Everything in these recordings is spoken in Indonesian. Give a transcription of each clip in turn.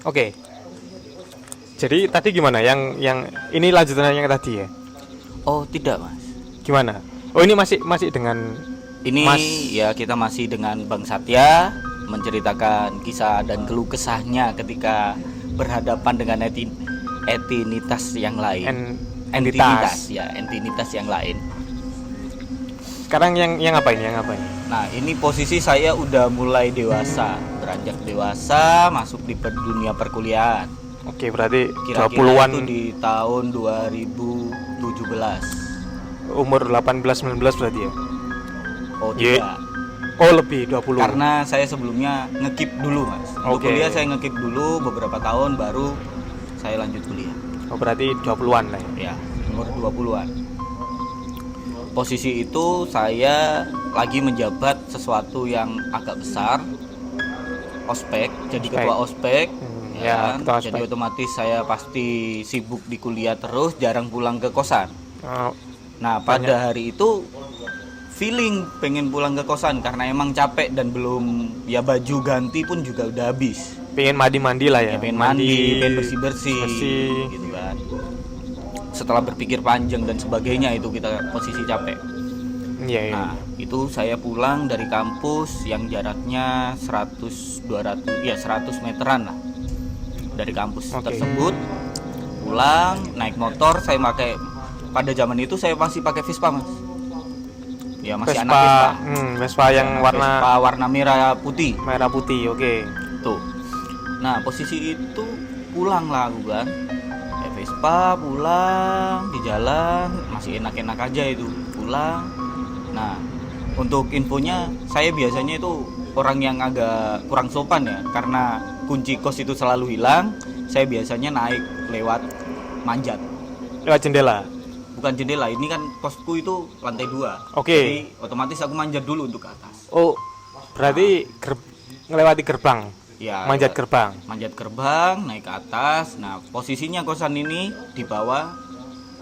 Oke. Jadi tadi gimana? Yang ini lanjutan yang tadi ya? Oh tidak mas, Gimana? Oh ini masih dengan ini Mas. ya kita masih dengan Bang Satya menceritakan kisah dan keluh kesahnya ketika berhadapan dengan etinitas yang lain. entitas. Entinitas yang lain. Sekarang yang apa ini? Yang apa ini? Nah ini posisi saya udah mulai dewasa, beranjak dewasa, masuk di dunia perkuliahan. Oke, berarti Kira-kira 20-an itu di tahun 2017. umur 18-19 berarti ya? Oh Ye. tidak, Oh, lebih 20. karena saya sebelumnya ngekip dulu mas. Untuk Oke. kuliah saya ngekip dulu beberapa tahun baru saya lanjut kuliah. Oh, berarti 20-an lah ya. Ya, umur 20-an. Posisi itu saya lagi menjabat sesuatu yang agak besar, ospek, jadi Ospek. ketua ospek. Ya, ketua Jadi ospek. otomatis saya pasti sibuk di kuliah terus, jarang pulang ke kosan. Oh, Nah pada hari itu feeling pengen pulang ke kosan karena emang capek dan belum ya baju ganti pun juga udah habis. pengen mandi-mandi lah ya. Ya, pengen mandi, pengen bersih-bersih bersih. gitu kan. Setelah berpikir panjang dan sebagainya itu kita posisi capek. Iya, iya. Nah itu saya pulang dari kampus yang jaraknya 100-200 ya 100 meteran lah dari kampus Oke. tersebut. Pulang naik motor, saya pakai, pada zaman itu saya masih pakai Vespa mas. Ya masih anak Vespa. Vespa yang Vespa warna merah putih merah putih. Oke. tuh. Nah posisi itu pulang lah aku kan, ya Vespa pulang di jalan masih enak-enak aja itu pulang. Nah untuk infonya saya biasanya itu orang yang agak kurang sopan ya, karena kunci kos itu selalu hilang. Saya biasanya naik lewat manjat, Lewat jendela. bukan jendela. Ini kan kosku itu lantai 2. Oke. Jadi otomatis aku manjat dulu untuk ke atas. Oh, berarti ngelewati gerbang. Ya, Manjat lewat- gerbang. manjat gerbang, naik ke atas. Nah, posisinya kosan ini di bawah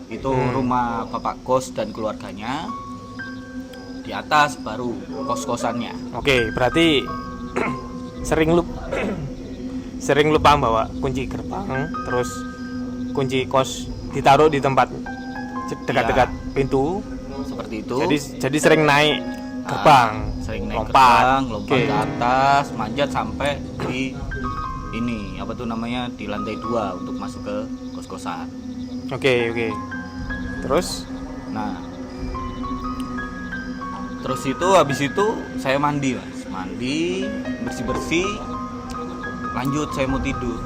itu rumah bapak kos dan keluarganya. Di atas baru kos-kosannya. Oke, berarti sering lupa bawa kunci gerbang, terus kunci kos ditaruh di tempat dekat-dekat pintu. Seperti itu. Jadi sering naik gerbang, Sering naik lompat. gerbang, lompat Oke. ke atas, manjat sampai di ini apa tuh namanya di lantai 2 untuk masuk ke kos-kosan. Oke. Terus Nah, terus itu habis itu saya mandi mas, mandi bersih-bersih, lanjut saya mau tidur.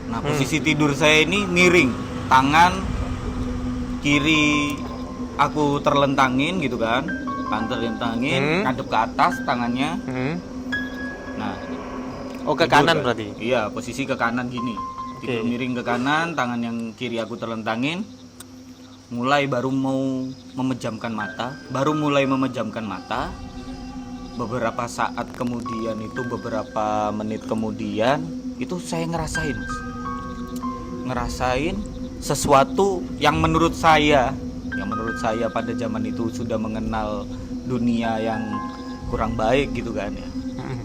Nah posisi tidur saya ini miring, tangan kiri aku terlentangin gitu kan, terlentangin, ngadep ke atas tangannya. Nah oh ke tidur kanan kan. berarti. Iya, posisi ke kanan gini. Tidur Oke. miring ke kanan, tangan yang kiri aku terlentangin. Mulai baru mau memejamkan mata, beberapa saat kemudian itu, beberapa menit kemudian itu saya ngerasain sesuatu yang menurut saya pada zaman itu sudah mengenal dunia yang kurang baik gitu kan ya.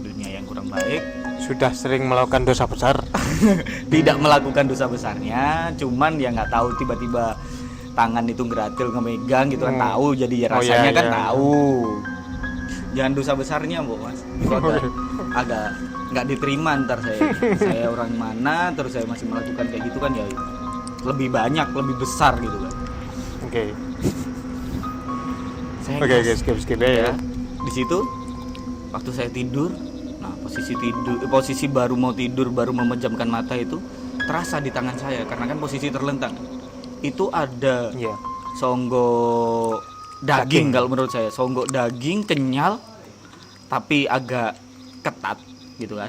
Dunia yang kurang baik. Sudah sering melakukan dosa besar. Tidak melakukan dosa besarnya, cuman ya nggak tahu tiba-tiba tangan itu ngeratil ngemegang gitu kan, tahu jadi ya Oh, rasanya iya, kan iya. tahu. Jangan dosa besarnya bu mas, itu agak nggak diterima ntar saya orang mana, terus saya masih melakukan kayak gitu kan ya, lebih banyak lebih besar gitu kan. Oke. Saya Oke, ngeras- skip ya. Di situ waktu saya tidur, nah posisi baru mau tidur, baru memejamkan mata itu terasa di tangan saya karena kan posisi terlentang itu ada Iya. songgok daging kalau menurut saya, songgok daging kenyal tapi agak ketat gitu kan.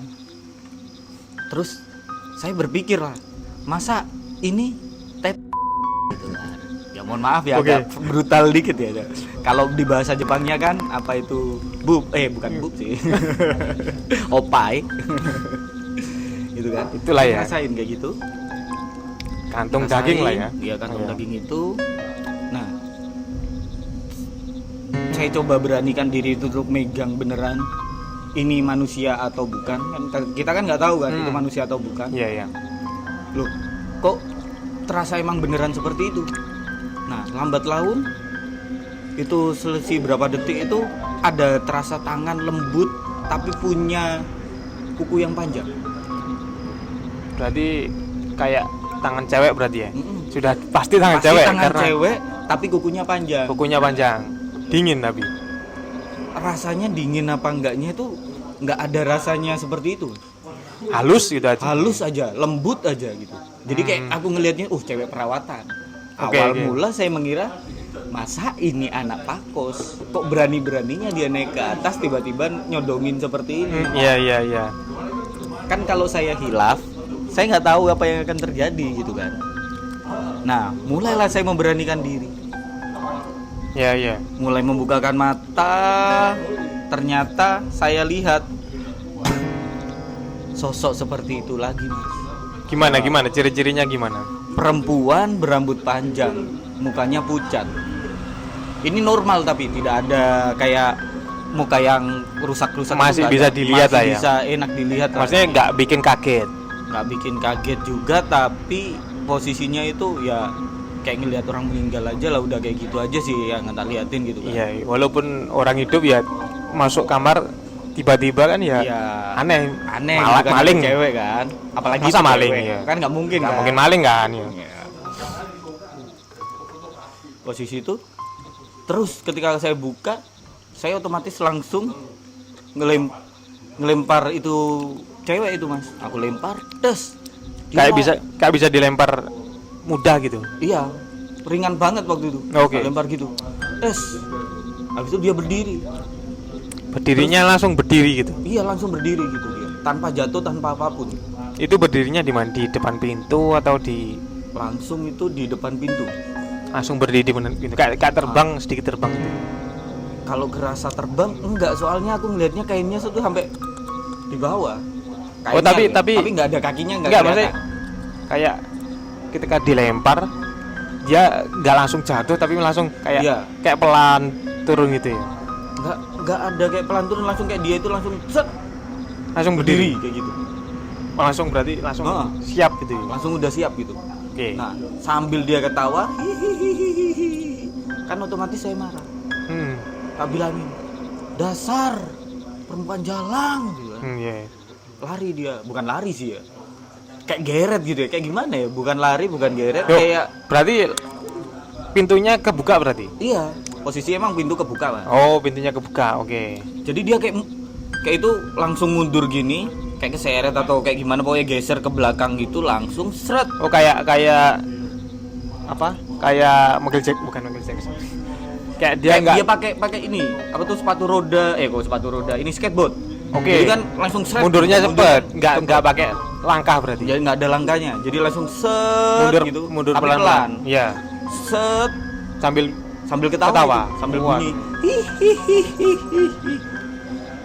Terus saya berpikir lah, masa ini gitu kan. Ya mohon maaf ya, Oke. agak brutal dikit ya. Kalau di bahasa Jepangnya kan apa itu bukan bub sih. Opai. Gitu kan. Itulah ya. Rasain kayak gitu. Kantung Rasain, daging lah ya. Iya, kantung Iya. daging itu. Nah, saya coba beranikan diri itu untuk megang beneran. ini manusia atau bukan, kan kita kan nggak tahu kan itu manusia atau bukan. Iya, iya. Loh, kok terasa emang beneran seperti itu? Nah, lambat laun itu selisih berapa detik itu ada terasa tangan lembut tapi punya kuku yang panjang. Berarti kayak tangan cewek berarti ya? Sudah pasti tangan Pasti cewek tangan karena cewek tapi kukunya panjang. kukunya panjang. Dingin tapi. Rasanya dingin apa enggaknya itu nggak ada rasanya seperti itu. Halus gitu aja. Halus aja, lembut aja gitu. Jadi kayak aku ngelihatnya, cewek perawatan. Oke, Awal oke. mula saya mengira, masa ini anak pakos? Kok berani-beraninya dia naik ke atas tiba-tiba nyodongin seperti ini? Iya, iya, iya. Kan kalau saya hilaf, saya nggak tahu apa yang akan terjadi gitu kan. Nah, mulailah saya memberanikan diri. Iya, iya. Mulai membukakan mata, ternyata saya lihat sosok seperti itu lagi, Mas. Gimana ciri-cirinya gimana? Perempuan berambut panjang, mukanya pucat. Ini normal tapi tidak ada kayak muka yang rusak-rusak. Masih itu bisa nggak ada. dilihat Masih lah ya. bisa enak dilihat lah. Maksudnya nggak bikin kaget. Nggak bikin kaget juga, tapi posisinya itu ya kayak ngelihat orang meninggal aja lah, udah kayak gitu aja sih yang tak liatin gitu kan. Iya, walaupun orang hidup ya masuk kamar tiba-tiba kan ya Iya. aneh Gitu kan, maling cewek kan, apalagi Masa itu maling, cewek. iya. Kan nggak mungkin nggak kan. mungkin maling kan ya. Iya. Posisi itu terus ketika saya buka, saya otomatis langsung ngelempar itu cewek itu, Mas. Aku lempar, des. Kayak bisa dilempar mudah gitu. Iya, ringan banget waktu itu. Oke. Aku lempar gitu, des. Habis itu dia berdiri. Berdirinya langsung berdiri gitu. Iya, langsung berdiri gitu dia, tanpa jatuh, tanpa apapun. Itu berdirinya di mana? Di depan pintu atau di Langsung itu di depan pintu. langsung berdiri di depan pintu? Kayak terbang, sedikit terbang gitu. Kalau kerasa terbang enggak, soalnya aku ngelihatnya kainnya tuh sampai di bawah. Oh, tapi nggak ada kakinya, enggak maksudnya kayak ketika dilempar dia nggak langsung jatuh tapi langsung kayak Iya. kayak pelan turun gitu ya. nggak ada kayak pelan turun, langsung kayak dia itu langsung set Langsung berdiri. kayak gitu. Langsung berarti langsung Ah. siap gitu ya. Langsung udah siap gitu. Oke. Nah, sambil dia ketawa, hihihihi, kan otomatis saya marah. Tak bilangin, dasar perempuan jalang gitu kan. Iya. Lari dia, bukan lari sih ya, kayak geret gitu ya, kayak gimana ya, bukan lari, bukan geret, Yo, kayak berarti pintunya kebuka berarti? iya, posisi emang pintu kebuka lah. Oh, pintunya kebuka. Oke. Jadi dia kayak itu langsung mundur gini, kayak keseret atau kayak gimana, pokoknya geser ke belakang gitu, langsung seret. Oh, kayak apa? Kayak Michael Jackson, bukan Michael Jackson. Kayak dia Kayak enggak. dia pakai ini, apa tuh, sepatu roda, kok sepatu roda, ini skateboard. Oke. Jadi kan langsung seret. Mundurnya gitu, cepet, cepet. enggak pakai langkah berarti. Jadi nggak ada langkahnya, jadi langsung set gitu, mundur tapi pelan. Iya. set Sambil ketawa, Ketawa. gitu, sambil Wah. bunyi hihihihihi.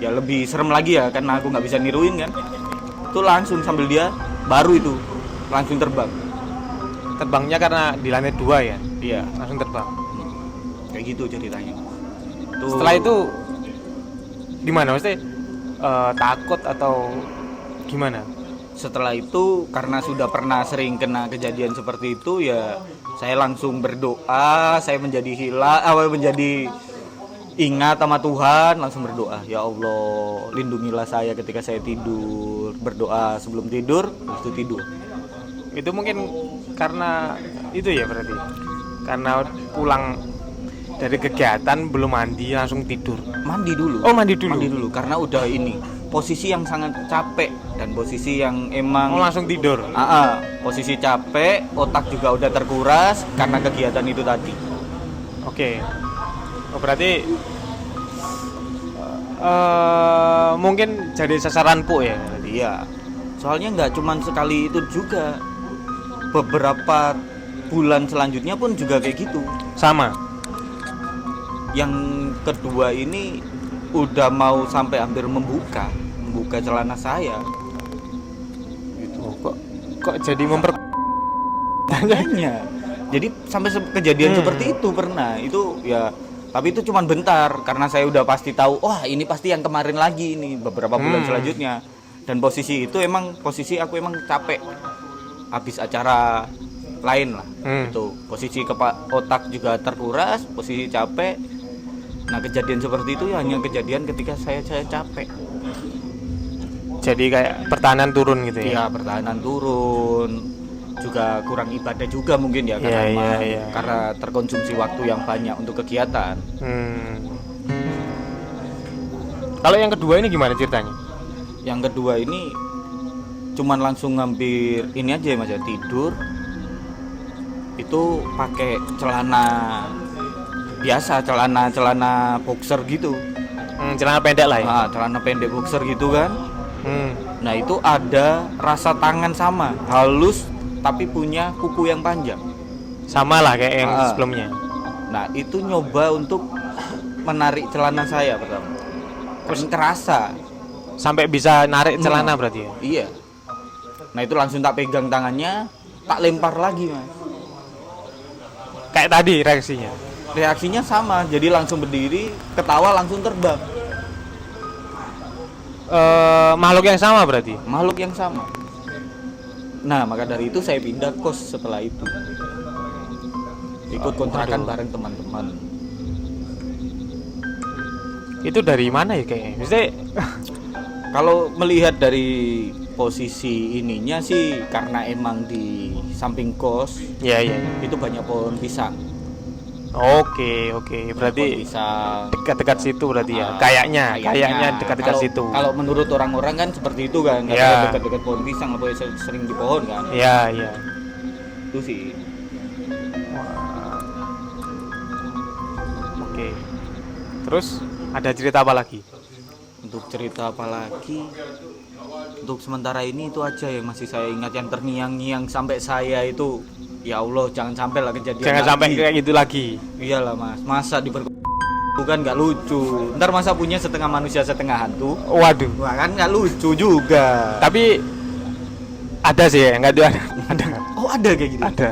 Ya lebih serem lagi ya, karena aku nggak bisa niruin kan. Itu langsung sambil dia baru itu langsung terbang. terbangnya karena di lantai 2 ya. Iya, Langsung terbang. kayak gitu ceritanya. Tuh. Setelah itu di mana maksudnya? Takut atau gimana? Setelah itu karena sudah pernah sering kena kejadian seperti itu, ya saya langsung berdoa, saya menjadi menjadi ingat sama Tuhan, langsung berdoa, ya Allah lindungilah saya ketika saya tidur, berdoa sebelum tidur, habis itu tidur. Itu mungkin karena itu ya berarti. Karena pulang dari kegiatan belum mandi langsung tidur. Mandi dulu. Oh, mandi dulu. Mandi dulu karena udah ini posisi yang sangat capek dan posisi yang emang Oh, langsung tidur. posisi capek, otak juga udah terkuras karena kegiatan itu tadi. Oke. Oh, berarti mungkin jadi sasaran empuk ya. Iya. Soalnya nggak cuman sekali itu juga. Beberapa bulan selanjutnya pun juga kayak gitu. Sama. Yang kedua ini udah mau sampai hampir membuka celana saya. Oh, kok jadi Makanya. Jadi sampai kejadian seperti itu pernah. Itu ya Tapi itu cuman bentar karena saya udah pasti tahu, wah ini pasti yang kemarin lagi ini beberapa bulan selanjutnya. Dan posisi itu posisi aku emang capek habis acara lain lah. Itu posisi otak juga terkuras, posisi capek. Nah kejadian seperti itu ya hanya kejadian ketika saya capek. Jadi kayak pertahanan turun gitu ya? Iya, pertahanan turun, juga kurang ibadah juga mungkin ya karena terkonsumsi waktu yang banyak untuk kegiatan. Kalau yang kedua ini gimana ceritanya? Yang kedua ini cuman langsung ngambil ini aja ya Mas ya, tidur itu pakai celana biasa, celana boxer gitu. Celana pendek lah ya? Nah, celana pendek boxer gitu kan. Nah itu ada rasa tangan sama, halus tapi punya kuku yang panjang. Sama lah kayak yang sebelumnya. Nah itu nyoba untuk menarik celana saya pertama. Terus kerasa sampai bisa narik celana berarti ya? Iya. Nah itu langsung tak pegang tangannya, tak lempar lagi Mas. Kayak tadi reaksinya? Reaksinya sama, jadi langsung berdiri, ketawa langsung terbang. Makhluk yang sama berarti? Makhluk yang sama. Nah maka dari itu saya pindah kos setelah itu, ikut kontrakan bareng teman-teman. Itu dari mana ya kayaknya? Maksudnya kalau melihat dari posisi ininya sih karena emang di samping kos ya itu banyak pohon pisang. Oke, berarti bisa dekat-dekat situ berarti ya. Kayaknya dekat-dekat situ. Kalau menurut orang-orang kan seperti itu kan, dekat-dekat pohon pisang, apa sering di pohon kan. Iya. Itu sih. Oke. Terus ada cerita apa lagi? Untuk cerita apa lagi? Untuk sementara ini itu aja yang masih saya ingat, yang terngiang-ngiang sampai saya itu, ya Allah jangan sampai lah kejadian. Jangan sampai kayak gitu lagi. Iyalah Mas, masa bukan nggak lucu. Ntar masa punya setengah manusia setengah hantu. Waduh. Wah, kan nggak lucu juga. Tapi ada sih ya, nggak ada. Oh ada kayak gitu. Ada.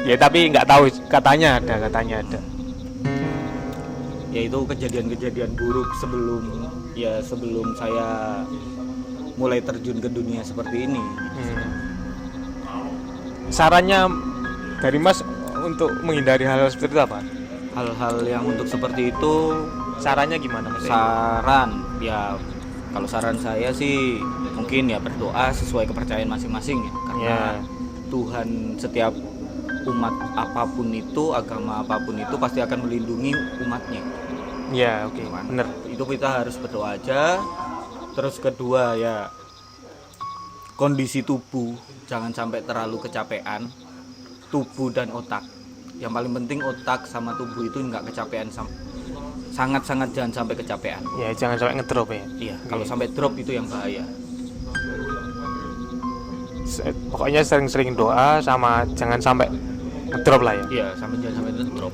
Ya tapi nggak tahu, katanya ada. Yaitu kejadian-kejadian buruk sebelum saya mulai terjun ke dunia seperti ini. Sarannya dari Mas untuk menghindari hal seperti itu apa? Hal-hal yang untuk seperti itu, sarannya gimana Mas? Saran ya, kalau saran saya sih mungkin ya berdoa sesuai kepercayaan masing-masing ya, karena Tuhan setiap umat apapun itu, agama apapun itu pasti akan melindungi umatnya. Ya, oke. Bener. Itu kita harus berdoa aja. Terus kedua ya, kondisi tubuh jangan sampai terlalu kecapean, tubuh dan otak. Yang paling penting otak sama tubuh itu nggak kecapean, sangat-sangat jangan sampai kecapean. Ya, jangan sampai ngedrop ya. Iya, kalau sampai drop itu yang bahaya. Pokoknya sering-sering doa sama jangan sampai ngedrop lah ya. Iya, jangan sampai ngedrop.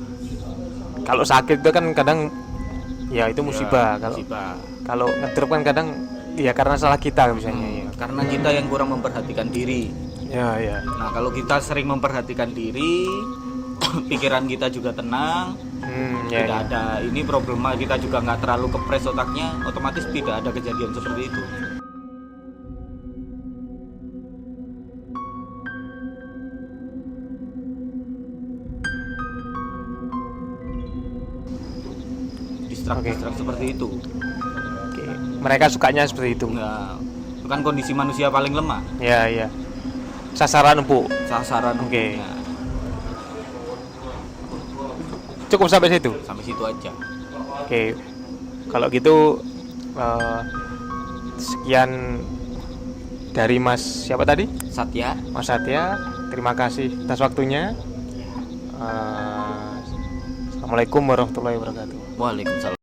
Kalau sakit itu kan kadang ya itu musibah. Kalau ngedrop kan kadang ya karena salah kita misalnya ya. Karena kita yang kurang memperhatikan diri. Ya. Nah, kalau kita sering memperhatikan diri, pikiran kita juga tenang. Tidak ada ini problema, kita juga nggak terlalu kepres otaknya, otomatis tidak ada kejadian seperti itu. Distrak seperti itu. Oke. Mereka sukanya seperti itu. Nah, itu kan kondisi manusia paling lemah. Ya. Sasaran empuk. Oke. Cukup sampai situ. Sampai situ aja. Oke. Kalau gitu sekian dari Mas siapa tadi? Satya. Mas Satya. Terima kasih atas waktunya. Assalamualaikum warahmatullahi wabarakatuh. Waalaikumsalam.